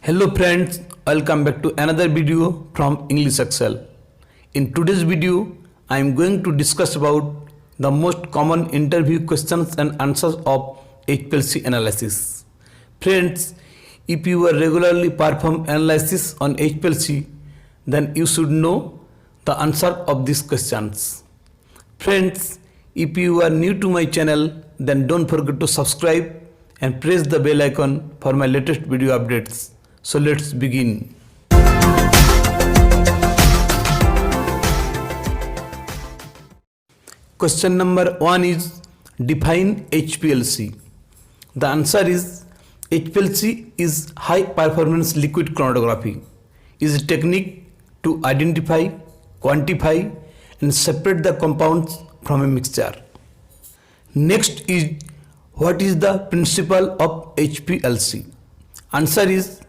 Hello friends, welcome back to another video from English Excel. In today's video, I am going to discuss about the most common interview questions and answers of HPLC analysis. Friends, if you are regularly perform analysis on HPLC, then you should know the answer of these questions. Friends, if you are new to my channel, then don't forget to subscribe and press the bell icon for my latest video updates. So let's begin. Question number 1 is define HPLC. The answer is HPLC is high performance liquid chromatography. Is a technique to identify, quantify and separate the compounds from a mixture. Next is what is the principle of HPLC? Answer is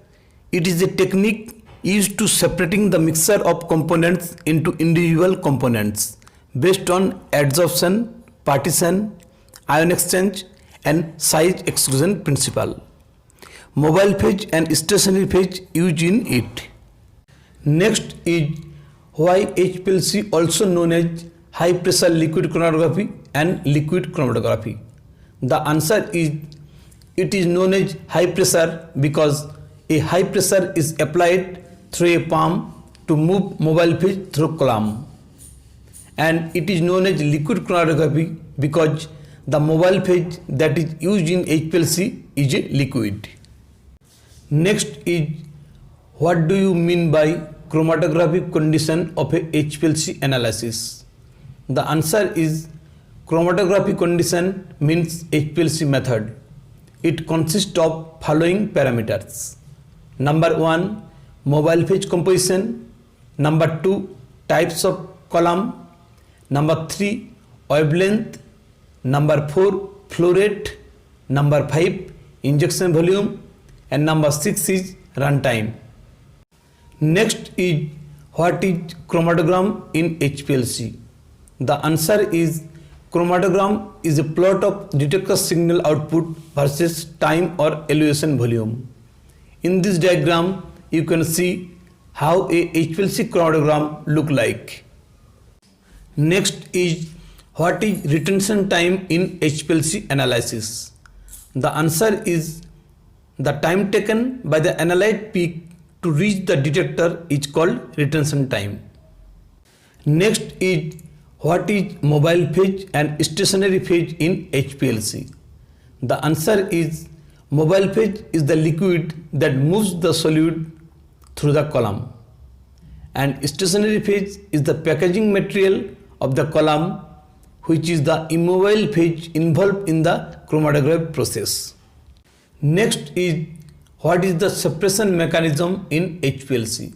it is a technique used to separating the mixture of components into individual components based on adsorption, partition, ion exchange and size exclusion principle. Mobile phase and stationary phase used in it. Next is why HPLC also known as high pressure liquid chromatography and liquid chromatography. The answer is it is known as high pressure because a high pressure is applied through a palm to move mobile phase through column. And it is known as liquid chromatography because the mobile phase that is used in HPLC is a liquid. Next is what do you mean by chromatographic condition of a HPLC analysis? The answer is chromatography condition means HPLC method. It consists of following parameters. Number 1, mobile phase composition. Number 2, types of column. Number 3, wavelength. Number 4, flow rate. Number 5, injection volume. And number 6 is runtime. Next is what is chromatogram in HPLC? The answer is chromatogram is a plot of detector signal output versus time or elevation volume. In this diagram, you can see how a HPLC chromatogram look like. Next is what is retention time in HPLC analysis? The answer is the time taken by the analyte peak to reach the detector is called retention time. Next is what is mobile phase and stationary phase in HPLC? The answer is mobile phase is the liquid that moves the solute through the column, and stationary phase is the packaging material of the column, which is the immobile phase involved in the chromatography process. Next is what is the separation mechanism in HPLC?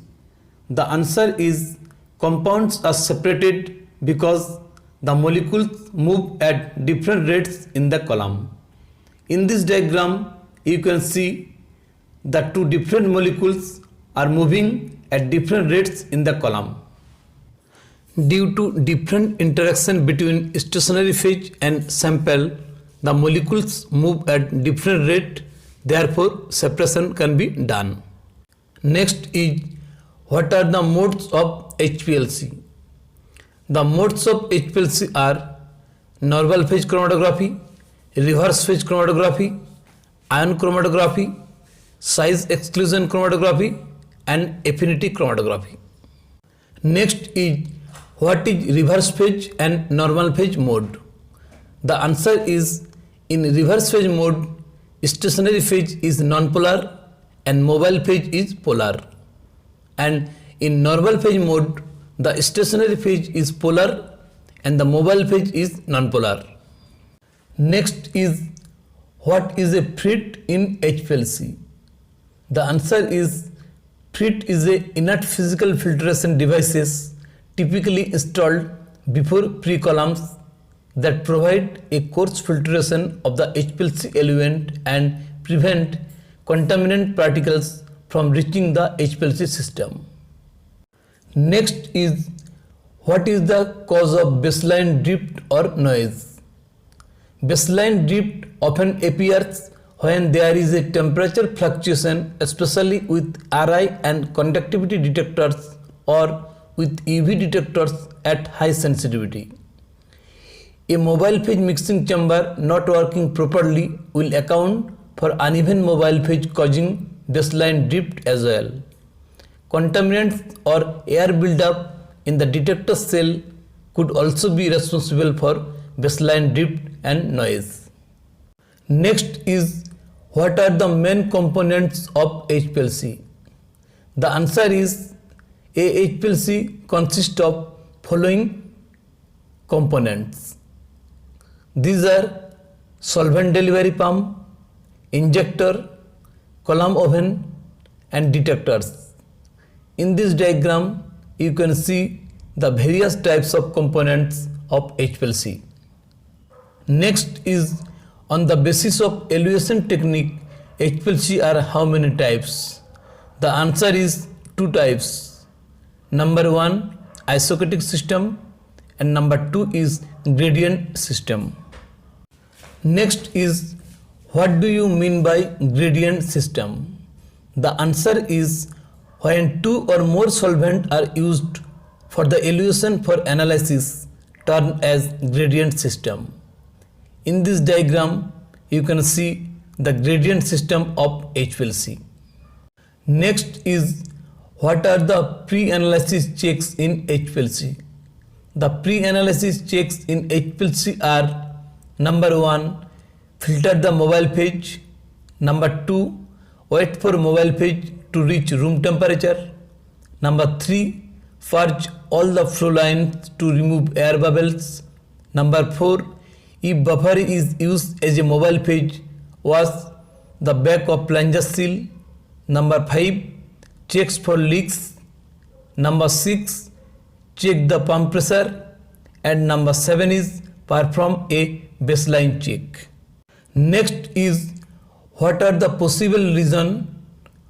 The answer is compounds are separated because the molecules move at different rates in the column. In this diagram, you can see the two different molecules are moving at different rates in the column. Due to different interaction between stationary phase and sample, the molecules move at different rate, therefore separation can be done. Next is what are the modes of HPLC? The modes of HPLC are normal phase chromatography, reverse phase chromatography, ion chromatography, size exclusion chromatography and affinity chromatography. Next is what is reverse phase and normal phase mode? The answer is in reverse phase mode, stationary phase is nonpolar and mobile phase is polar. And in normal phase mode, the stationary phase is polar and the mobile phase is nonpolar. Next is what is a FRIT in HPLC? The answer is FRIT is a inert physical filtration devices typically installed before pre-columns that provide a coarse filtration of the HPLC element and prevent contaminant particles from reaching the HPLC system. Next is what is the cause of baseline drift or noise? Baseline drift often appears when there is a temperature fluctuation, especially with RI and conductivity detectors or with UV detectors at high sensitivity. A mobile phase mixing chamber not working properly will account for uneven mobile phase causing baseline drift as well. Contaminants or air buildup in the detector cell could also be responsible for baseline drift and noise. Next is, what are the main components of HPLC? The answer is, a HPLC consists of following components. These are solvent delivery pump, injector, column oven and detectors. In this diagram, you can see the various types of components of HPLC. Next is, on the basis of evaluation technique, HPLC are how many types? The answer is 2 types. Number 1, isostatic system, and number 2 is gradient system. Next is, what do you mean by gradient system? The answer is, when 2 or more solvents are used for the evaluation for analysis termed as gradient system. In this diagram, you can see the gradient system of HPLC. Next is, what are the pre-analysis checks in HPLC? The pre-analysis checks in HPLC are: number 1, filter the mobile phase. Number 2, wait for mobile phase to reach room temperature. Number 3, purge all the flow lines to remove air bubbles. Number 4, if buffer is used as a mobile phase, wash the back of plunger seal. Number 5, checks for leaks. Number 6, check the pump pressure. And number 7 is, perform a baseline check. Next is, what are the possible reasons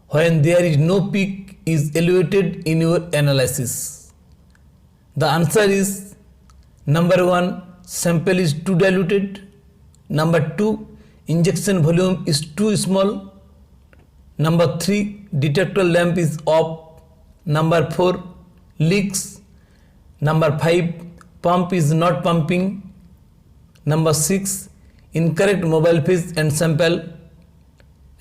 when there is no peak is evaluated in your analysis? The answer is, number 1, sample is too diluted. Number 2, injection volume is too small. Number 3, detector lamp is off. Number 4, leaks. Number 5, pump is not pumping. Number 6, incorrect mobile phase and sample.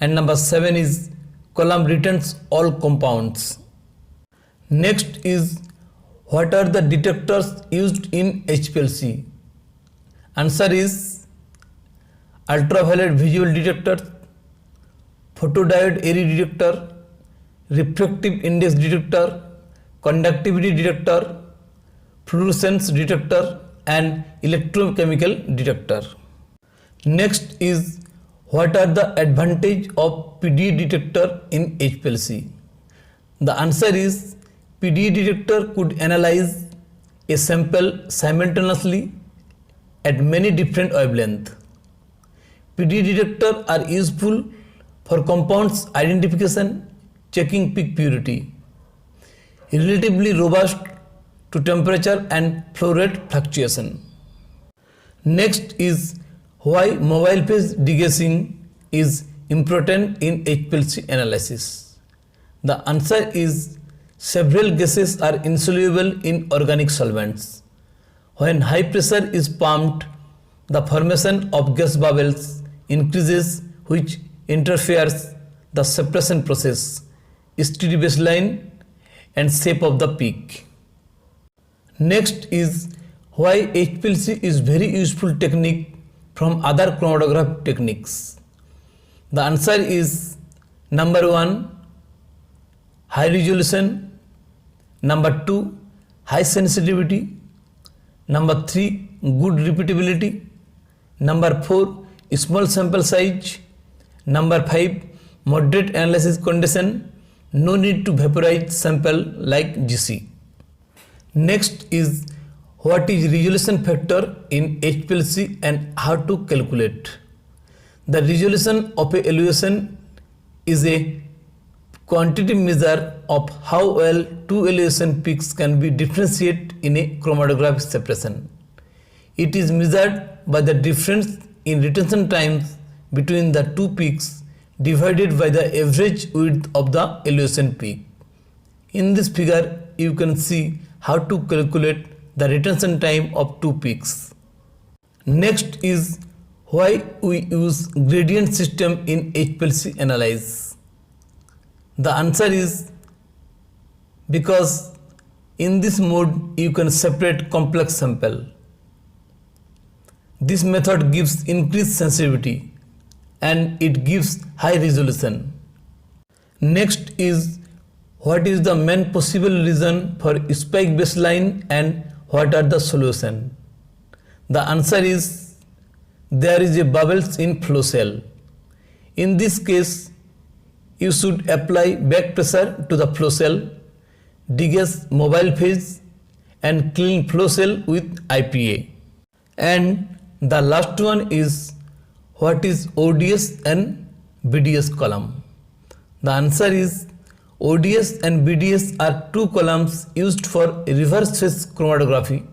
And number 7 is, column returns all compounds. Next is, what are the detectors used in HPLC? Answer is, ultraviolet visual detector, photodiode Airy detector, refractive index detector, conductivity detector, fluorescence detector and electrochemical detector. Next is, what are the advantage of PDE detector in HPLC? The answer is, PDE detector could analyze a sample simultaneously at many different wavelengths. PDE detectors are useful for compounds identification, checking peak purity, relatively robust to temperature and flow rate fluctuation. Next is, why mobile phase degassing is important in HPLC analysis. The answer is, several gases are insoluble in organic solvents. When high pressure is pumped, the formation of gas bubbles increases, which interferes the separation process, steady baseline and shape of the peak. Next is, why HPLC is very useful technique from other chromatograph techniques. The answer is, number 1, high resolution. Number 2, high sensitivity. Number 3, good repeatability. Number 4, small sample size. Number 5, moderate analysis condition. No need to vaporize sample like GC. Next is, what is resolution factor in HPLC and how to calculate? The resolution of a elevation is a quantitative measure of how well two elevation peaks can be differentiated in a chromatographic separation. It is measured by the difference in retention times between the two peaks divided by the average width of the elevation peak. In this figure, you can see how to calculate the retention time of two peaks. Next is why we use gradient system in HPLC analysis. The answer is because in this mode you can separate complex sample. This method gives increased sensitivity and it gives high resolution. Next is what is the main possible reason for spike baseline and what are the solution? The answer is there is a bubbles in flow cell. In this case, you should apply back pressure to the flow cell, degauge mobile phase and clean flow cell with IPA. And the last one is what is ODS and BDS column? The answer is ODS and BDS are two columns used for reverse phase chromatography.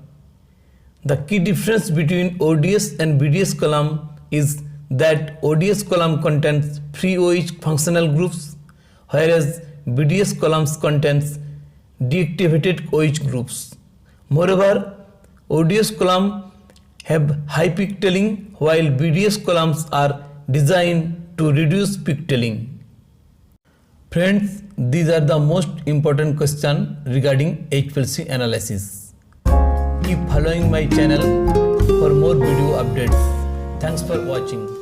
The key difference between ODS and BDS column is that ODS column contains free OH functional groups, whereas BDS columns contains deactivated OH groups. Moreover, ODS column have high peak tailing while BDS columns are designed to reduce peak tailing. Friends, these are the most important questions regarding HPLC analysis. Keep following my channel for more video updates. Thanks for watching.